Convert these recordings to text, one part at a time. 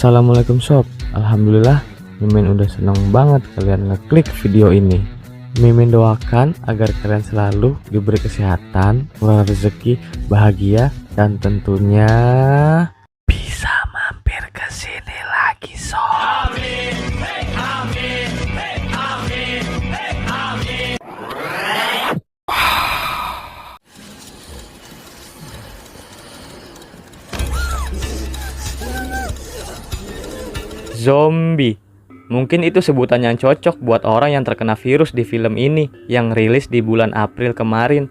Assalamualaikum sob. Alhamdulillah Mimin udah seneng banget kalian ngeklik video ini. Mimin doakan agar kalian selalu diberi kesehatan, murah rezeki, bahagia, dan tentunya bisa mampir ke sini lagi sob. Amin, hey, amin, hey, amin, hey, amin. Zombie. Mungkin itu sebutan yang cocok buat orang yang terkena virus di film ini yang rilis di bulan April kemarin.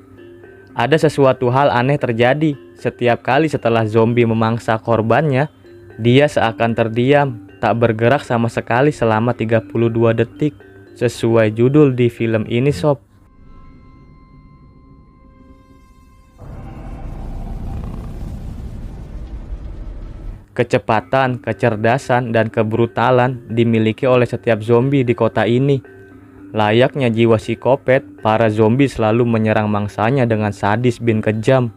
Ada sesuatu hal aneh terjadi. Setiap kali setelah zombie memangsa korbannya, dia seakan terdiam, tak bergerak sama sekali selama 32 detik. Sesuai judul di film ini sob. Kecepatan, kecerdasan, dan kebrutalan dimiliki oleh setiap zombie di kota ini. Layaknya jiwa psikopat, para zombie selalu menyerang mangsanya dengan sadis bin kejam.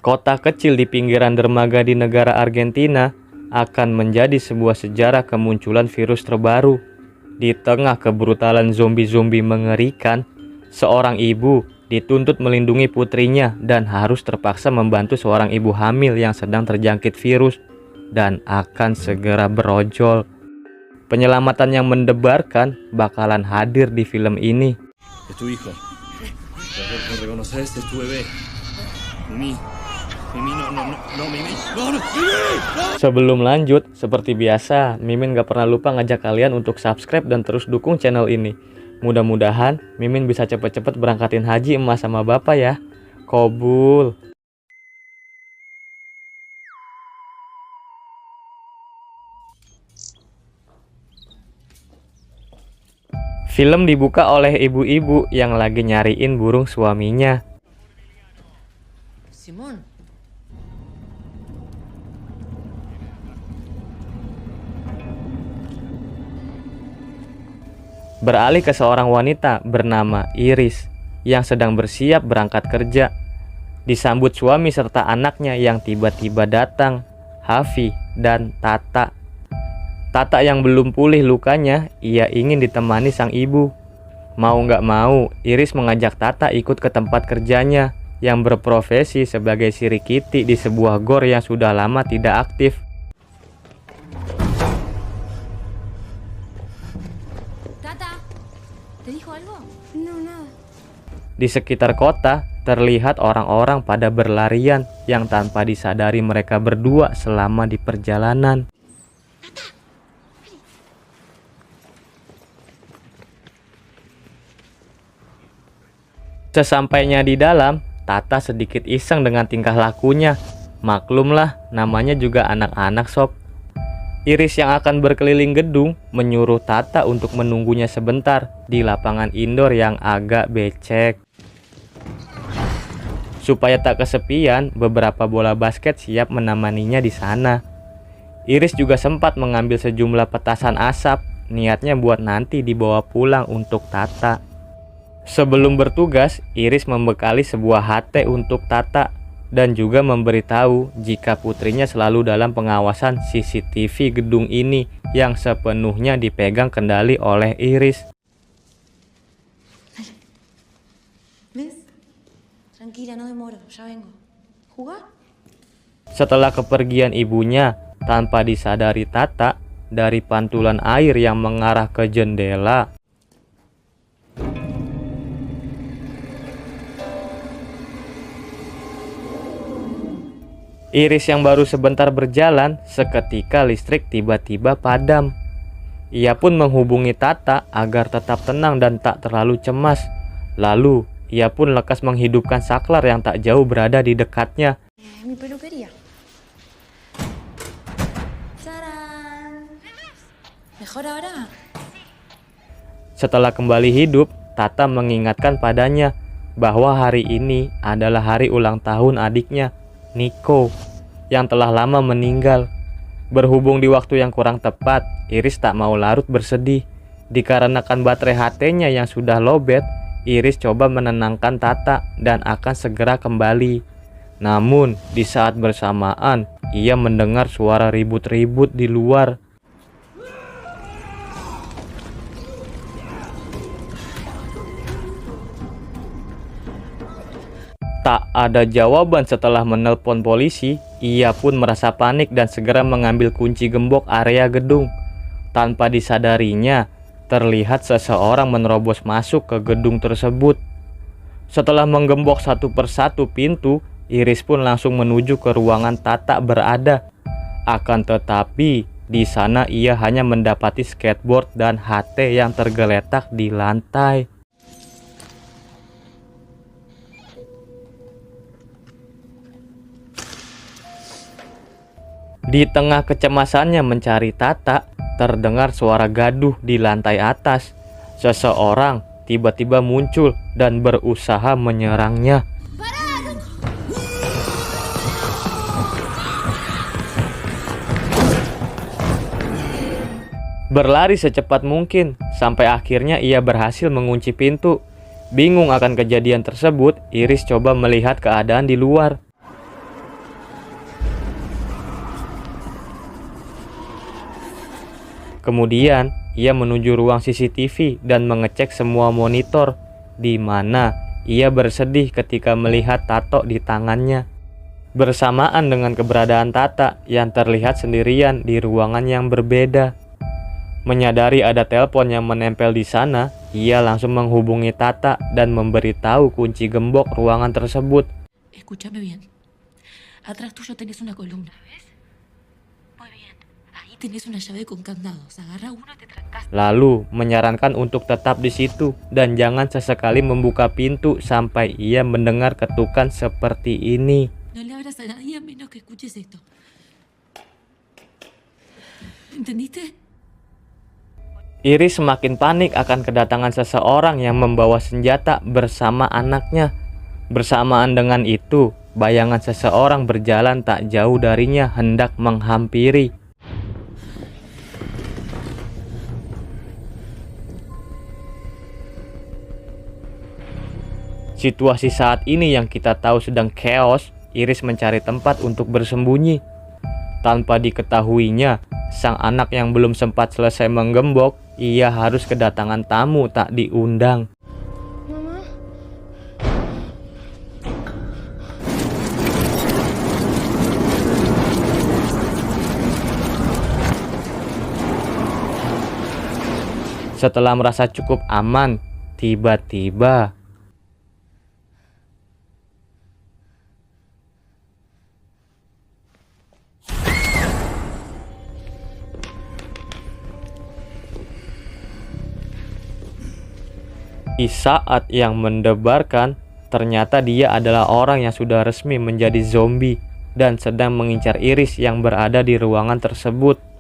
Kota kecil di pinggiran dermaga di negara Argentina akan menjadi sebuah sejarah kemunculan virus terbaru. Di tengah kebrutalan zombie-zombie mengerikan, seorang ibu dituntut melindungi putrinya dan harus terpaksa membantu seorang ibu hamil yang sedang terjangkit virus dan akan segera berojol. Penyelamatan yang mendebarkan bakalan hadir di film ini. Sebelum lanjut, seperti biasa, Mimin gak pernah lupa ngajak kalian untuk subscribe dan terus dukung channel ini. Mudah-mudahan Mimin bisa cepet-cepet berangkatin haji emas sama bapak ya. Kobul. Film dibuka oleh ibu-ibu yang lagi nyariin burung suaminya. Simon. Beralih ke seorang wanita bernama Iris yang sedang bersiap berangkat kerja. Disambut suami serta anaknya yang tiba-tiba datang, Hafi dan Tata. Tata yang belum pulih lukanya, ia ingin ditemani sang ibu. Mau nggak mau, Iris mengajak Tata ikut ke tempat kerjanya yang berprofesi sebagai sirikiti di sebuah gor yang sudah lama tidak aktif. Di sekitar kota, terlihat orang-orang pada berlarian yang tanpa disadari mereka berdua selama di perjalanan. Sesampainya di dalam, Tata sedikit iseng dengan tingkah lakunya. Maklumlah, namanya juga anak-anak sob. Iris yang akan berkeliling gedung menyuruh Tata untuk menunggunya sebentar di lapangan indoor yang agak becek. Supaya tak kesepian, beberapa bola basket siap menemaninya di sana. Iris juga sempat mengambil sejumlah petasan asap, niatnya buat nanti dibawa pulang untuk Tata. Sebelum bertugas, Iris membekali sebuah HT untuk Tata dan juga memberitahu jika putrinya selalu dalam pengawasan CCTV gedung ini yang sepenuhnya dipegang kendali oleh Iris. Setelah kepergian ibunya, tanpa disadari Tata, dari pantulan air yang mengarah ke jendela, Iris yang baru sebentar berjalan, seketika listrik tiba-tiba padam. Ia pun menghubungi Tata agar tetap tenang dan tak terlalu cemas. Lalu, ia pun lekas menghidupkan saklar yang tak jauh berada di dekatnya. Setelah kembali hidup, Tata mengingatkan padanya bahwa hari ini adalah hari ulang tahun adiknya, Nico, yang telah lama meninggal. Berhubung di waktu yang kurang tepat, Iris tak mau larut bersedih. Dikarenakan baterai HT-nya yang sudah lowbat, Iris coba menenangkan Tata dan akan segera kembali. Namun, di saat bersamaan, ia mendengar suara ribut-ribut di luar. Tak ada jawaban setelah menelpon polisi, ia pun merasa panik dan segera mengambil kunci gembok area gedung. Tanpa disadarinya, terlihat seseorang menerobos masuk ke gedung tersebut. Setelah menggembok satu persatu pintu, Iris pun langsung menuju ke ruangan Tata berada. Akan tetapi, di sana ia hanya mendapati skateboard dan HT yang tergeletak di lantai. Di tengah kecemasannya mencari Tata, terdengar suara gaduh di lantai atas. Seseorang tiba-tiba muncul dan berusaha menyerangnya. Berlari secepat mungkin, sampai akhirnya ia berhasil mengunci pintu. Bingung akan kejadian tersebut, Iris coba melihat keadaan di luar. Kemudian, ia menuju ruang CCTV dan mengecek semua monitor, di mana ia bersedih ketika melihat tato di tangannya. Bersamaan dengan keberadaan Tata yang terlihat sendirian di ruangan yang berbeda. Menyadari ada telepon yang menempel di sana, ia langsung menghubungi Tata dan memberitahu kunci gembok ruangan tersebut. Escúchame bien. Atrás tuyo tenés una columna, ¿ves? Muy bien. Ahí tenés una llave con candados. Agarra uno y te trancas. Lalu menyarankan untuk tetap di situ dan jangan sesekali membuka pintu sampai ia mendengar ketukan seperti ini. No le abras a nadie a menos que escuches esto. ¿Entendiste? Iris semakin panik akan kedatangan seseorang yang membawa senjata bersama anaknya. Bersamaan dengan itu, bayangan seseorang berjalan tak jauh darinya hendak menghampiri. Situasi saat ini yang kita tahu sedang chaos, Iris mencari tempat untuk bersembunyi. Tanpa diketahuinya, sang anak yang belum sempat selesai menggembok, ia harus kedatangan tamu tak diundang. Mama? Setelah merasa cukup aman, tiba-tiba di saat yang mendebarkan, ternyata dia adalah orang yang sudah resmi menjadi zombie dan sedang mengincar Iris yang berada di ruangan tersebut.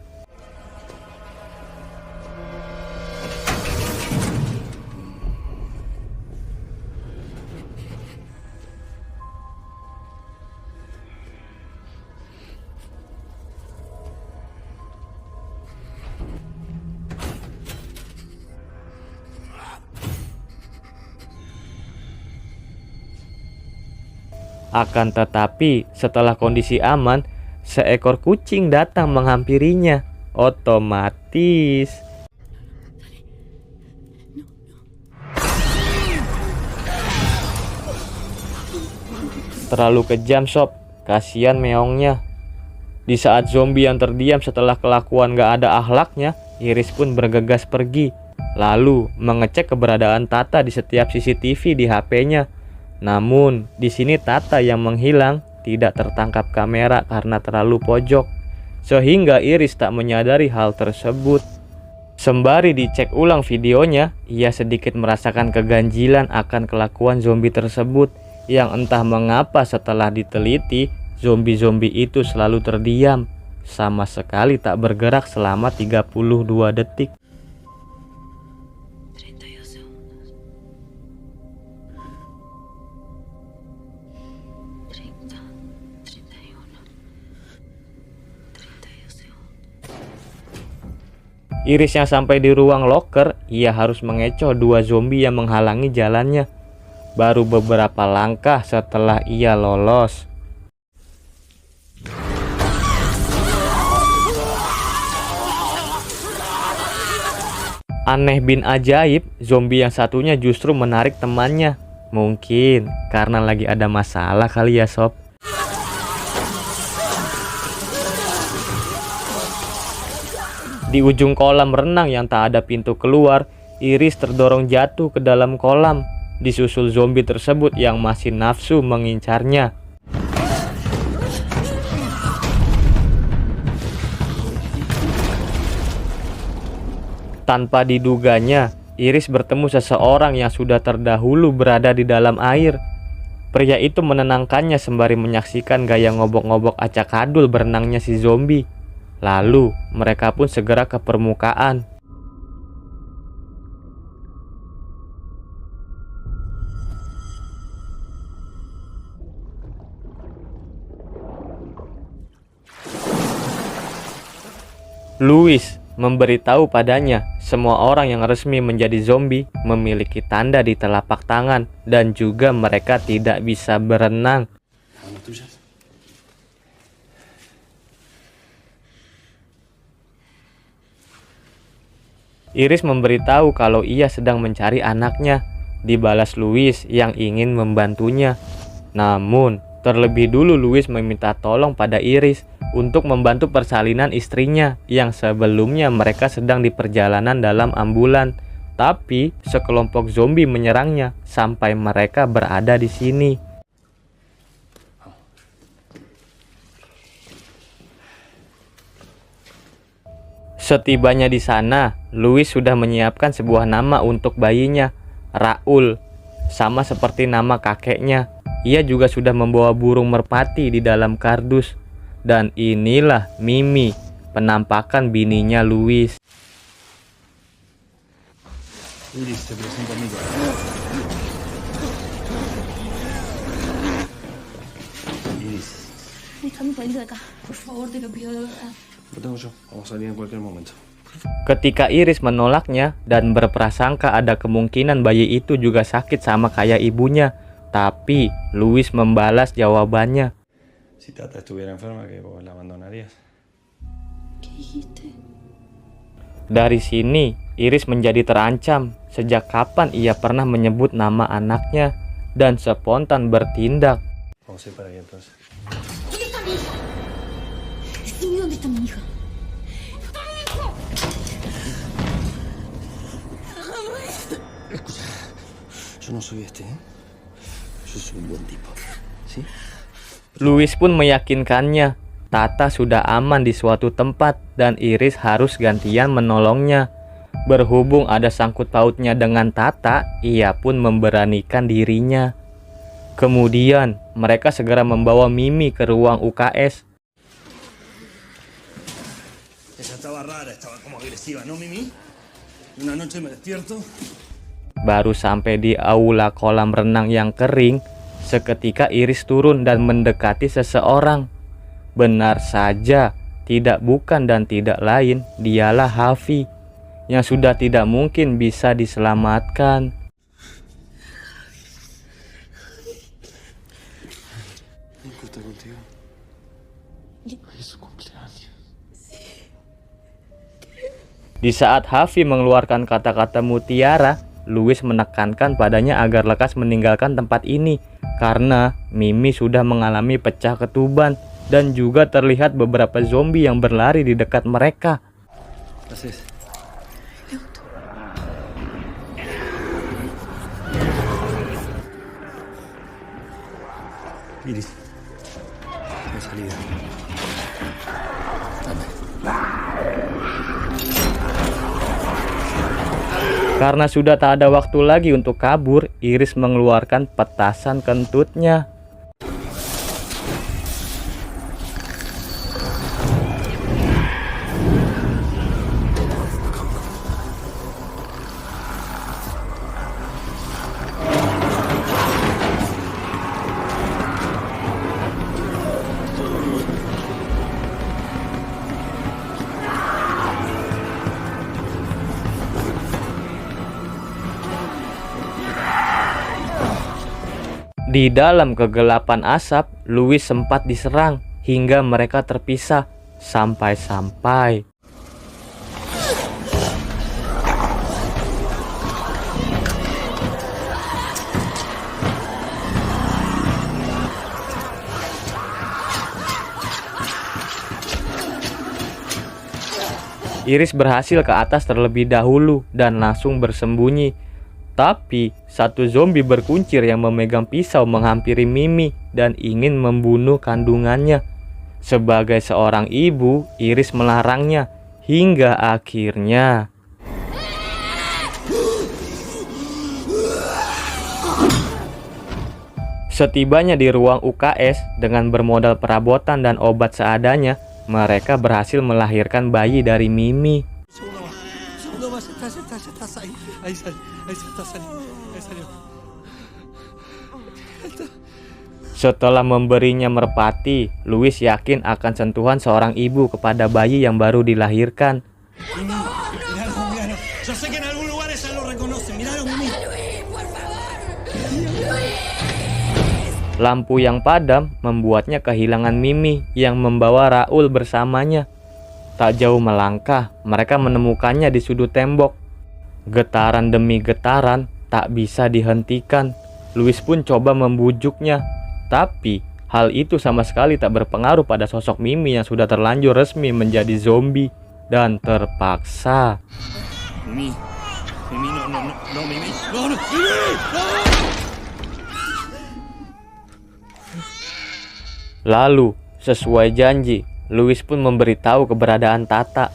Akan tetapi, setelah kondisi aman, seekor kucing datang menghampirinya. Otomatis terlalu kejam sob, kasihan meongnya. Di saat zombie yang terdiam setelah kelakuan gak ada akhlaknya, Iris pun bergegas pergi, lalu mengecek keberadaan Tata di setiap CCTV di HP-nya. Namun, di sini Tata yang menghilang, tidak tertangkap kamera karena terlalu pojok, sehingga Iris tak menyadari hal tersebut. Sembari dicek ulang videonya, ia sedikit merasakan keganjilan akan kelakuan zombie tersebut, yang entah mengapa setelah diteliti, zombie-zombie itu selalu terdiam, sama sekali tak bergerak selama 32 detik. 32 segundos. 30, 31, 32 segundos. Iris yang sampai di ruang loker, ia harus mengecoh 2 zombie yang menghalangi jalannya. Baru beberapa langkah setelah ia lolos. Aneh bin ajaib, zombie yang satunya justru menarik temannya. Mungkin karena lagi ada masalah kali ya sob. Di ujung kolam renang yang tak ada pintu keluar, Iris terdorong jatuh ke dalam kolam, disusul zombie tersebut yang masih nafsu mengincarnya. Tanpa diduganya, Iris bertemu seseorang yang sudah terdahulu berada di dalam air. Pria itu menenangkannya sembari menyaksikan gaya ngobok-ngobok acak adul berenangnya si zombie. Lalu, mereka pun segera ke permukaan. Louis memberitahu padanya semua orang yang resmi menjadi zombie memiliki tanda di telapak tangan dan juga mereka tidak bisa berenang. Iris memberitahu kalau ia sedang mencari anaknya, dibalas Louis yang ingin membantunya. Namun, terlebih dulu Louis meminta tolong pada Iris untuk membantu persalinan istrinya yang sebelumnya mereka sedang di perjalanan dalam ambulan. Tapi, sekelompok zombie menyerangnya sampai mereka berada di sini. Setibanya di sana, Louis sudah menyiapkan sebuah nama untuk bayinya, Raul, sama seperti nama kakeknya. Ia juga sudah membawa burung merpati di dalam kardus. Dan inilah Mimi, penampakan bininya Louis. Iris, te presento a Miguel. Iris. Déjame salir de acá. Por favor, te lo pido de verdad. Lo tengo yo. Vamos a salir en cualquier momento. Ketika Iris menolaknya dan berprasangka ada kemungkinan bayi itu juga sakit sama kayak ibunya, tapi Louis membalas jawabannya. Si Tata estuviera enferma, que vos la abandonarías. ¿Qué dijiste? Dari sini, Iris menjadi terancam. Sejak kapan ia pernah menyebut nama anaknya dan spontan bertindak. Vamos a ir para ahí entonces. ¿Dónde está mi hija? Decime dónde está mi hija. Escucha, yo no soy este, ¿eh? Yo soy un buen tipo, ¿sí? Louis pun meyakinkannya, Tata sudah aman di suatu tempat dan Iris harus gantian menolongnya. Berhubung ada sangkut pautnya dengan Tata, ia pun memberanikan dirinya. Kemudian, mereka segera membawa Mimi ke ruang UKS. Ella estaba rara, estaba como agresiva, ¿no, Mimi? Una noche me despierto. Baru sampai di aula kolam renang yang kering, seketika Iris turun dan mendekati seseorang. Benar saja, tidak bukan dan tidak lain, dialah Hafi, yang sudah tidak mungkin bisa diselamatkan. ¿Me gusta contigo? Hoy es su cumpleaños. Di saat Hafi mengeluarkan kata-kata mutiara, Louis menekankan padanya agar lekas meninggalkan tempat ini karena Mimi sudah mengalami pecah ketuban dan juga terlihat beberapa zombie yang berlari di dekat mereka. Haces. Iris, no salida. Dame. Karena sudah tak ada waktu lagi untuk kabur, Iris mengeluarkan petasan kentutnya. Di dalam kegelapan asap, Louis sempat diserang hingga mereka terpisah sampai-sampai Iris berhasil ke atas terlebih dahulu dan langsung bersembunyi. Tapi satu zombie berkuncir yang memegang pisau menghampiri Mimi dan ingin membunuh kandungannya. Sebagai seorang ibu, Iris melarangnya hingga akhirnya setibanya di ruang UKS dengan bermodal perabotan dan obat seadanya, mereka berhasil melahirkan bayi dari Mimi. Segundo más, estás ahí. Ahí está saliendo. Ahí salió. Setelah memberinya merpati, Louis yakin akan sentuhan seorang ibu kepada bayi yang baru dilahirkan. Mimi, míralo. Yo sé que en algún lugar ella lo reconoce. Míralo, Mimi. Lampu yang padam membuatnya kehilangan Mimi yang membawa Raul bersamanya. Tak jauh melangkah, mereka menemukannya di sudut tembok. Getaran demi getaran tak bisa dihentikan. Louis pun coba membujuknya, tapi hal itu sama sekali tak berpengaruh pada sosok Mimi yang sudah terlanjur resmi menjadi zombie dan terpaksa. Mimi, Mimi, no, Mimi, no, Mimi, no. Lalu, sesuai janji, Louis pun memberitahu keberadaan Tata.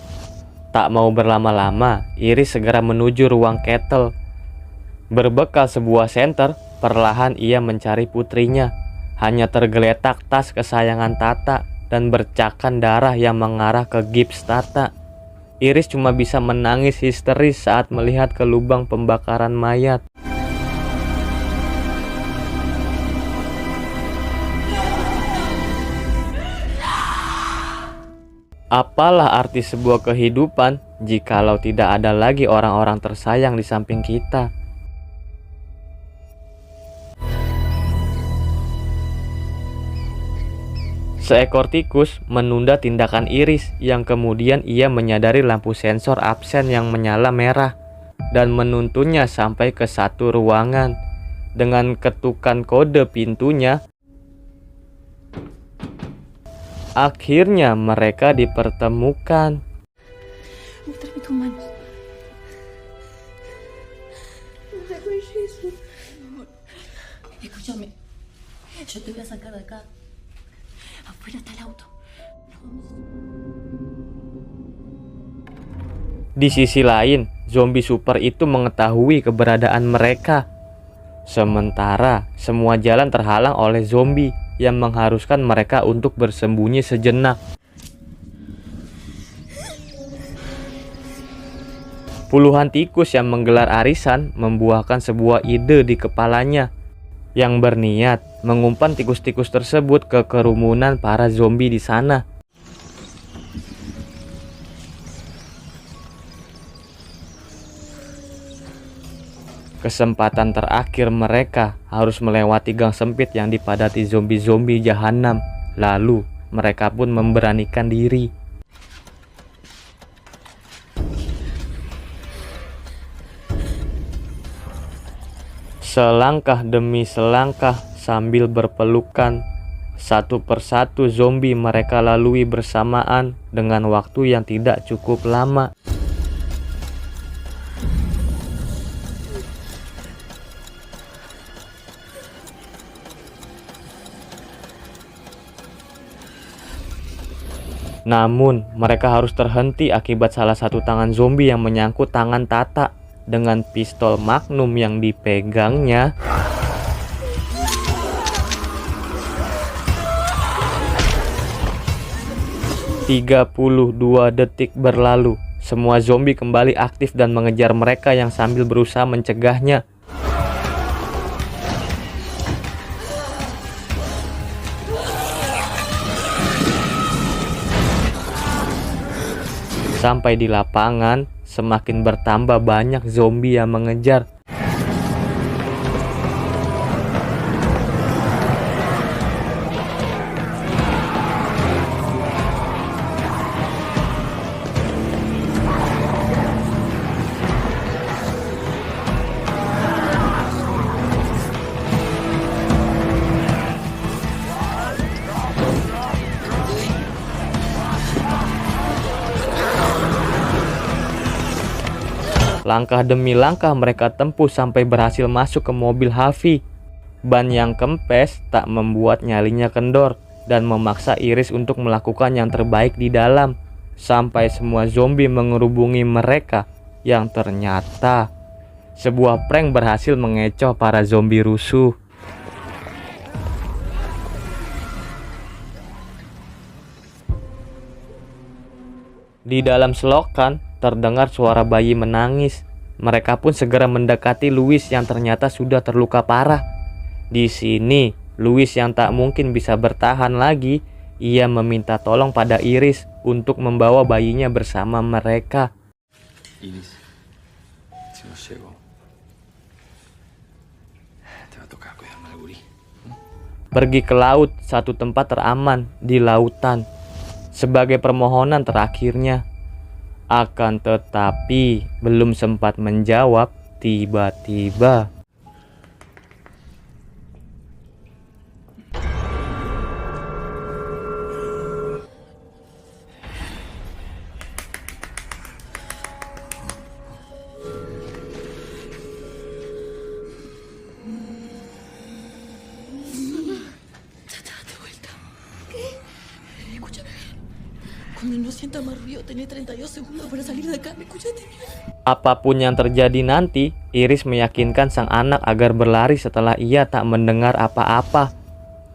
Tak mau berlama-lama, Iris segera menuju ruang Kettle. Berbekal sebuah senter, perlahan ia mencari putrinya. Hanya tergeletak tas kesayangan Tata dan bercakan darah yang mengarah ke gips Tata. Iris cuma bisa menangis histeris saat melihat ke lubang pembakaran mayat. Apalah arti sebuah kehidupan jikalau tidak ada lagi orang-orang tersayang di samping kita? Seekor tikus menunda tindakan Iris yang kemudian ia menyadari lampu sensor absen yang menyala merah dan menuntunnya sampai ke satu ruangan. Dengan ketukan kode pintunya, akhirnya mereka dipertemukan. Muéstrame tus manos. Escúchame. Yo te voy a sacar de acá. Afuera está el auto. Di sisi lain, zombie super itu mengetahui keberadaan mereka. Sementara semua jalan terhalang oleh zombie yang mengharuskan mereka untuk bersembunyi sejenak. Puluhan tikus yang menggelar arisan membuahkan sebuah ide di kepalanya yang berniat mengumpan tikus-tikus tersebut ke kerumunan para zombie di sana. Kesempatan terakhir mereka harus melewati gang sempit yang dipadati zombie-zombie jahanam. Lalu mereka pun memberanikan diri. Selangkah demi selangkah sambil berpelukan, satu persatu zombie mereka lalui bersamaan dengan waktu yang tidak cukup lama. Namun, mereka harus terhenti akibat salah satu tangan zombie yang menyangkut tangan Tata dengan pistol Magnum yang dipegangnya. "32 detik berlalu. Semua zombie kembali aktif dan mengejar mereka yang sambil berusaha mencegahnya. Sampai di lapangan, semakin bertambah banyak zombie yang mengejar. Langkah demi langkah mereka tempuh sampai berhasil masuk ke mobil Harvey. Ban yang kempes tak membuat nyalinya kendor dan memaksa Iris untuk melakukan yang terbaik di dalam. Sampai semua zombie mengerubungi mereka yang ternyata sebuah prank berhasil mengecoh para zombie rusuh. Di dalam selokan terdengar suara bayi menangis. Mereka pun segera mendekati Louis yang ternyata sudah terluka parah. Di sini, Louis yang tak mungkin bisa bertahan lagi, ia meminta tolong pada Iris untuk membawa bayinya bersama mereka. Iris, si no llego, te va a tocar cuidarme al gurí. Pergi ke laut, satu tempat teraman di lautan, sebagai permohonan terakhirnya. Akan tetapi belum sempat menjawab, tiba-tiba Trata de vuelta. ¿Qué? Escúchame bien. Cuando no sienta más ruido, tenés 32 segundos para salir de acá. ¿Me escuchaste bien? apapun yang terjadi nanti, Iris meyakinkan sang anak agar berlari setelah ia tak mendengar apa-apa.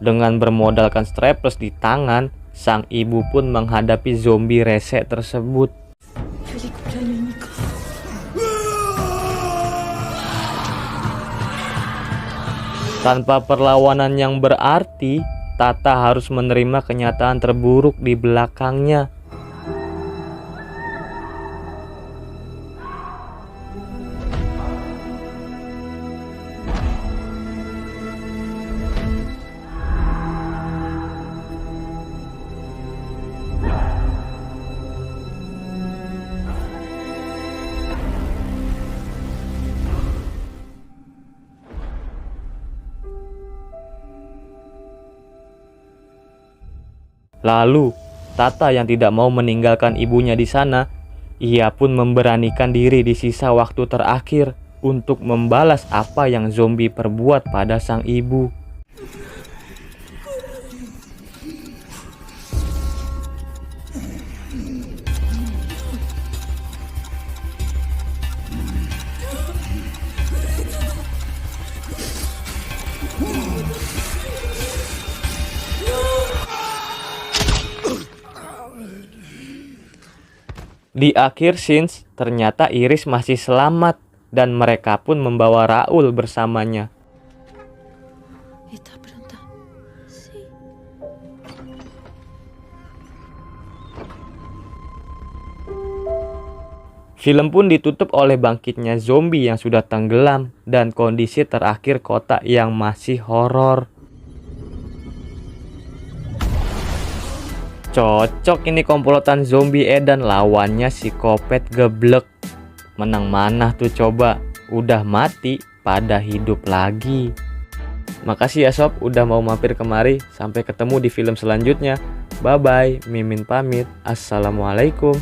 Dengan bermodalkan strapless di tangan, sang ibu pun menghadapi zombie rese tersebut. Feliz cumpleaños, Nico. Tanpa perlawanan yang berarti, Tata harus menerima kenyataan terburuk di belakangnya. Lalu, Tata yang tidak mau meninggalkan ibunya di sana, ia pun memberanikan diri di sisa waktu terakhir untuk membalas apa yang zombie perbuat pada sang ibu. Di akhir scenes, ternyata Iris masih selamat dan mereka pun membawa Raul bersamanya. ¿Estás pronta? Sí. Film pun ditutup oleh bangkitnya zombie yang sudah tenggelam dan kondisi terakhir kota yang masih horor. Cocok ini komplotan zombie edan, lawannya psikopat geblek. Menang mana tuh coba, udah mati pada hidup lagi. Makasih ya sob udah mau mampir kemari. Sampai ketemu di film selanjutnya. Bye bye, Mimin pamit. Assalamualaikum.